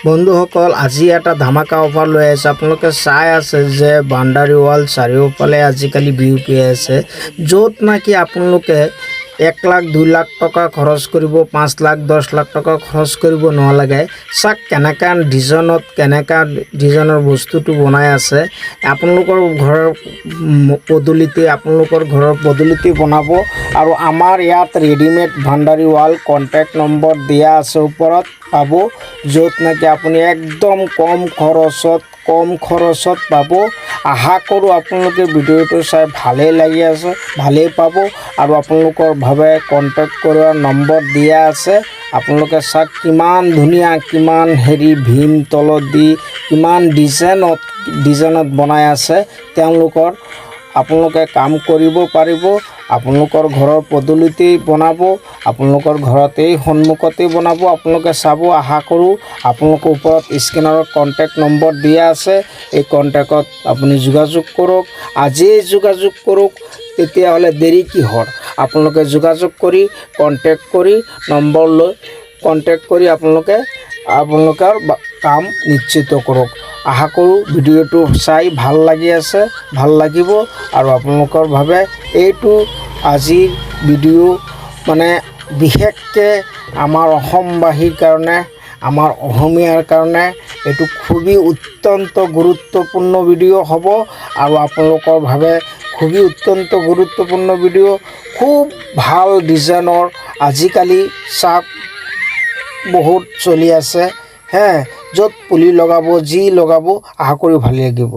বন্ধুসকল আজি এটা ধামাকা অফাৰ লৈ আছে। আপোনালোকে চাই আছে যে বাউণ্ডাৰী ৱাল চাৰিওফালে আজিকালি বিউপি আছে, য'ত নাকি আপোনালোকে 1 লাখ 2 লাখ টকা খৰচ কৰিব, 5 লাখ 10 লাখ টকা খৰচ কৰিব নালাগে। চাক কেনেকা ডিজাইনৰ বস্তুটো বনাই আছে। আপোনালোকৰ ঘৰৰ পদূলিতে বনাব। আৰু আমাৰ ইয়াত readymade boundary wall contact number দিয়া আছে, ওপৰত পাব, য'ত নাকি আপুনি একদম কম খৰচত পাব। আশা কৰোঁ আপোনালোকে ভিডিঅ'টো চাই ভালেই পাব। আৰু আপোনালোকৰ ভাৱে কণ্টেক্ট কৰাৰ নম্বৰ দিয়া আছে। আপোনালোকে চাওক কিমান ধুনীয়া, কিমান ভীম তলত দি কিমান ডিজাইনত বনাই আছে। আপোনালোকে কাম কৰিব পাৰিব। আপোনালোকৰ ঘৰৰ পদূলিতেই বনাব, আপোনালোকৰ ঘৰতেই সন্মুখতেই বনাব। আপোনালোকে চাব। আশা কৰোঁ আপোনালোকৰ ওপৰত স্ক্ৰীনত কণ্টেক্ট নম্বৰ দিয়া আছে। এই কণ্টেক্টত আপুনি যোগাযোগ কৰক, আজিয়ে যোগাযোগ কৰক। তেতিয়াহ'লে দেৰি কিহৰ? আপোনালোকে যোগাযোগ কৰি নম্বৰ লৈ কণ্টেক্ট কৰি আপোনালোকৰ কাম নিশ্চিত কৰক। আশা কৰোঁ ভিডিঅ'টো চাই ভাল লাগিব। আৰু আপোনালোকৰ ভাৱে এইটো আজিৰ ভিডিঅ' বিশেষকৈ আমাৰ অসমবাসীৰ কাৰণে, আমাৰ অসমীয়াৰ কাৰণে এইটো খুবেই অত্যন্ত গুৰুত্বপূৰ্ণ ভিডিঅ' হ'ব। আৰু আপোনালোকৰ ভাৱে খুবেই অত্যন্ত গুৰুত্বপূৰ্ণ ভিডিঅ', খুব ভাল ডিজাইনৰ আজিকালি চাওক বহুত চলি আছে। য'ত পুলি লগাব, যি লগাব, আশা কৰি ভাল লাগিব।